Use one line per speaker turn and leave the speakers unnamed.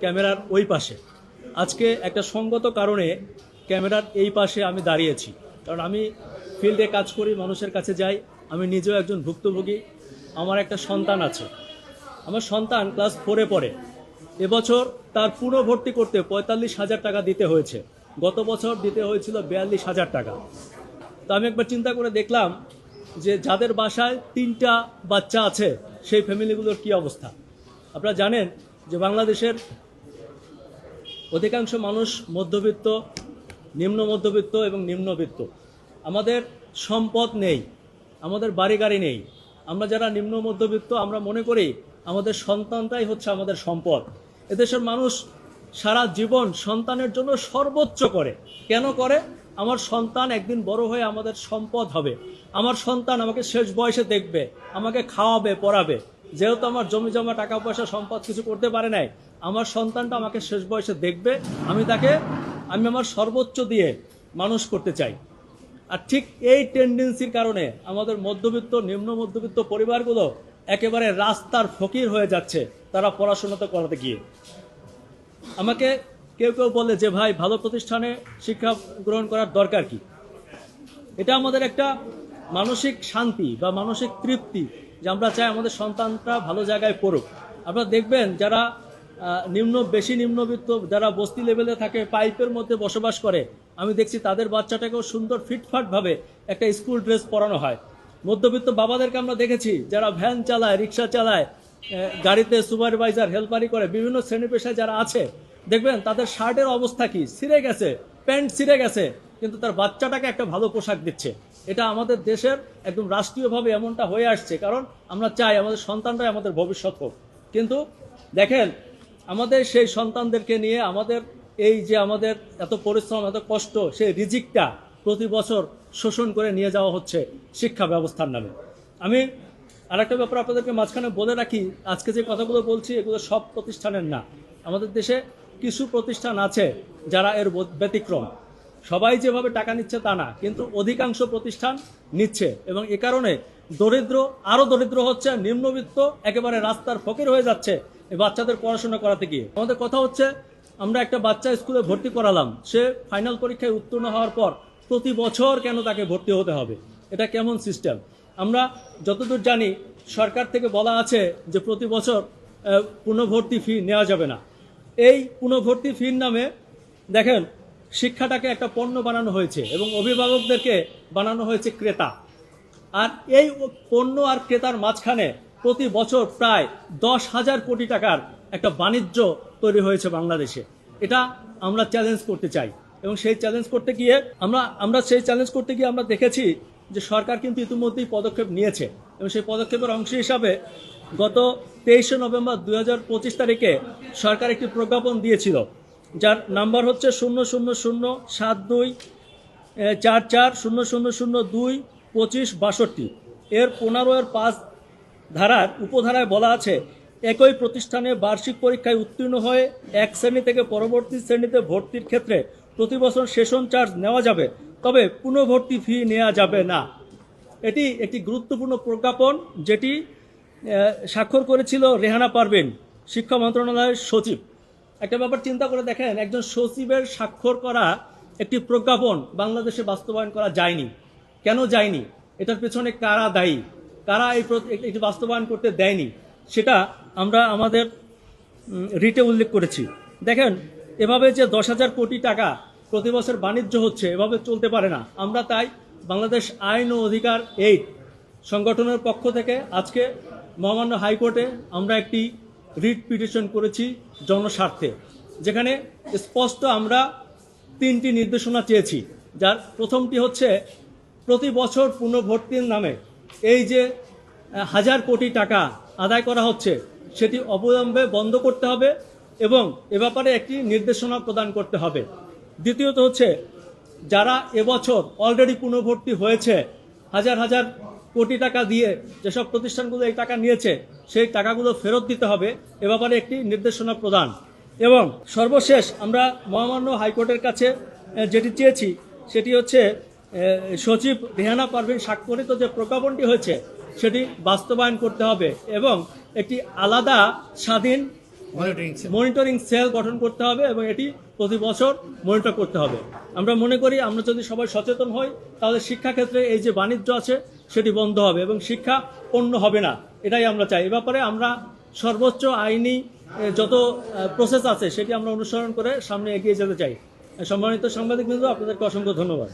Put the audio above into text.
ক্যামেরার ওই পাশে। আজকে একটা সঙ্গত কারণে ক্যামেরার এই পাশে আমি দাঁড়িয়েছি, কারণ আমি ফিল্ডে কাজ করি, মানুষের কাছে যাই। আমি নিজেও একজন ভুক্তভোগী। আমার একটা সন্তান আছে। আমার সন্তান ক্লাস 4-এ পড়ে। এবছর তার পুরো ভর্তি করতে 45,000 টাকা দিতে হয়েছে। গত বছর দিতে হয়েছিল 42,000 টাকা। তো আমি একবার চিন্তা করে দেখলাম যে যাদের বাসায় 3টা বাচ্চা আছে সেই ফ্যামিলিগুলোর কি অবস্থা। আপনারা জানেন যে বাংলাদেশের অধিকাংশ মানুষ মধ্যবিত্ত, নিম্ন মধ্যবিত্ত এবং নিম্নবিত্ত। আমাদের সম্পদ নেই, আমাদের বাড়ি গাড়ি নেই। আমরা যারা নিম্ন মধ্যবিত্ত আমরা মনে করি আমাদের সন্তানটাই হচ্ছে আমাদের সম্পদ। এদেশের মানুষ সারা জীবন সন্তানের জন্য সর্বোচ্চ করে। কেন করে? আমার সন্তান একদিন বড় হয়ে আমাদের সম্পদ হবে, আমার সন্তান আমাকে শেষ বয়সে দেখবে, আমাকে খাওয়াবে, পড়াবে। যেহেতু আমার জমি জমা টাকা পয়সা সম্পদ কিছু করতে পারে নাই, আমার সন্তানটা আমাকে শেষ বয়সে দেখবে, আমি আমার সর্বোচ্চ দিয়ে মানুষ করতে চাই। আর ঠিক এই টেন্ডেন্সির কারণে আমাদের মধ্যবিত্ত, নিম্ন মধ্যবিত্ত পরিবারগুলো একেবারে রাস্তার ফকির হয়ে যাচ্ছে তারা পড়াশোনাতে করাতে গিয়ে। আমাকে কেউ কেউ বলে যে ভাই, ভালো প্রতিষ্ঠানে শিক্ষা গ্রহণ করার দরকার কি? এটা আমাদের একটা মানসিক শান্তি বা মানসিক তৃপ্তি যে আমরা চাই আমাদের সন্তানরা ভালো জায়গায় পড়ুক। আপনারা দেখবেন যারা বেশি নিম্নবিত্ত, যারা বস্তি লেভেলে থাকে, পাইপের মধ্যে বসবাস করে, আমি দেখছি তাদের বাচ্চাটাকেও সুন্দর ফিটফাটভাবে একটা স্কুল ড্রেস পরানো হয়। মধ্যবিত্ত বাবাদেরকে আমরা দেখেছি যারা ভ্যান চালায়, রিক্সা চালায়, গাড়িতে সুপারভাইজার, হেল্পারি করে, বিভিন্ন শ্রেণী পেশায় যারা আছে, দেখবেন তাদের শার্টের অবস্থা কি, ছিঁড়ে গেছে, প্যান্ট ছিঁড়ে গেছে, কিন্তু তার বাচ্চাটাকে একটা ভালো পোশাক দিচ্ছে। এটা আমাদের দেশের একদম রাষ্ট্রীয়ভাবে এমনটা হয়ে আসছে, কারণ আমরা চাই আমাদের সন্তানরাই আমাদের ভবিষ্যৎ হোক। কিন্তু দেখেন, আমাদের সেই সন্তানদেরকে নিয়ে আমাদের এই যে আমাদের এত পরিশ্রম, এত কষ্ট, সেই রিজিকটা প্রতি বছর শোষণ করে নিয়ে যাওয়া হচ্ছে শিক্ষা ব্যবস্থার নামে। আমি আরেকটা ব্যাপার আপনাদেরকে মাঝখানে বলে রাখি, আজকে যে কথাগুলো বলছি এগুলো সব প্রতিষ্ঠানের না। আমাদের দেশে কিছু প্রতিষ্ঠান আছে যারা এর ব্যতিক্রম। সবাই যেভাবে টাকা নিচ্ছে তা না, কিন্তু অধিকাংশ প্রতিষ্ঠান নিচ্ছে, এবং এ কারণে দরিদ্র আরও দরিদ্র হচ্ছে, নিম্নবিত্ত একেবারে রাস্তার ফকির হয়ে যাচ্ছে এই বাচ্চাদের পড়াশোনা করাতে গিয়ে। আমাদের কথা হচ্ছে, আমরা একটা বাচ্চা স্কুলে ভর্তি করালাম, সে ফাইনাল পরীক্ষায় উত্তীর্ণ হওয়ার পর প্রতি বছর কেন তাকে ভর্তি হতে হবে? এটা কেমন সিস্টেম? আমরা যতদূর জানি সরকার থেকে বলা আছে যে প্রতি বছর পুনর্ভর্তি ফি নেওয়া যাবে না। এই পুনর্ভর্তি ফির নামে দেখেন শিক্ষাটাকে একটা পণ্য বানানো হয়েছে এবং অভিভাবকদেরকে বানানো হয়েছে ক্রেতা। আর এই পণ্য আর ক্রেতার মাঝখানে প্রতি বছর প্রায় 10,000 কোটি টাকার একটা বাণিজ্য তৈরি হয়েছে বাংলাদেশে। এটা আমরা চ্যালেঞ্জ করতে চাই, এবং সেই চ্যালেঞ্জ করতে গিয়ে আমরা দেখেছি যে সরকার কিন্তু ইতিমধ্যেই পদক্ষেপ নিয়েছে, এবং সেই পদক্ষেপের অংশ হিসাবে গত 23শে নভেম্বর 2025 তারিখে সরকার একটি প্রজ্ঞাপন দিয়েছিল, যার নাম্বার হচ্ছে 000724400022562। এর 15-5 ধারার উপধারায় বলা আছে, একই প্রতিষ্ঠানে বার্ষিক পরীক্ষায় উত্তীর্ণ হয়ে এক শ্রেণী থেকে পরবর্তী শ্রেণীতে ভর্তির ক্ষেত্রে প্রতি বছর সেশন চার্জ নেওয়া যাবে, তবে পুনর্ভর্তি ফি নেওয়া যাবে না। এটি একটি গুরুত্বপূর্ণ প্রজ্ঞাপন, যেটি স্বাক্ষর করেছিল রেহানা পারভীন, শিক্ষা মন্ত্রণালয়ের সচিব। একটা ব্যাপার চিন্তা করে দেখেন, একজন সচিবের স্বাক্ষর করা একটি প্রজ্ঞাপন বাংলাদেশে বাস্তবায়ন করা যায়নি। কেন যায়নি? এটার পেছনে কারা দায়ী, কারা এটি বাস্তবায়ন করতে দেয়নি, সেটা আমরা আমাদের রিটে উল্লেখ করেছি। দেখেন, এভাবে যে 10,000 কোটি টাকা প্রতি বছর বাণিজ্য হচ্ছে, এভাবে চলতে পারে না। আমরা তাই বাংলাদেশ আইন ও অধিকার 8 সংগঠনের পক্ষ থেকে আজকে মহামান্য হাইকোর্টে আমরা একটি রিট পিটিশন করেছি জনস্বার্থে, যেখানে স্পষ্ট আমরা 3টি নির্দেশনা চেয়েছি। যার প্রথমটি হচ্ছে, প্রতি বছর পুনর্ভর্তির নামে এই যে 1,000 কোটি টাকা আদায় করা হচ্ছে সেটি অবিলম্বে বন্ধ করতে হবে এবং এ ব্যাপারে একটি নির্দেশনা প্রদান করতে হবে। দ্বিতীয়ত হচ্ছে, যারা এবছর অলরেডি পুনর্ভর্তি হয়েছে, হাজার হাজার কোটি টাকা দিয়ে যেসব প্রতিষ্ঠানগুলো এই টাকা নিয়েছে, সেই টাকাগুলো ফেরত দিতে হবে, এ ব্যাপারে একটি নির্দেশনা প্রদান। এবং সর্বশেষ আমরা মহামান্য হাইকোর্টের কাছে যেটি চেয়েছি সেটি হচ্ছে, সচিব রেহানা পারভীন স্বাক্ষরিত যে প্রজ্ঞাপনটি হয়েছে সেটি বাস্তবায়ন করতে হবে এবং একটি আলাদা স্বাধীন মনিটরিং সেল গঠন করতে হবে এবং এটি প্রতি বছর মনিটর করতে হবে। আমরা মনে করি আমরা যদি সবাই সচেতন হই তাহলে শিক্ষাক্ষেত্রে এই যে বাণিজ্য আছে সেটি বন্ধ হবে এবং শিক্ষা পণ্য হবে না, এটাই আমরা চাই। এ ব্যাপারে আমরা সর্বোচ্চ আইনি যত প্রসেস আছে সেটি আমরা অনুসরণ করে সামনে এগিয়ে যেতে চাই। সম্মানিত সাংবাদিকবৃন্দ, আপনাদেরকে অসংখ্য ধন্যবাদ।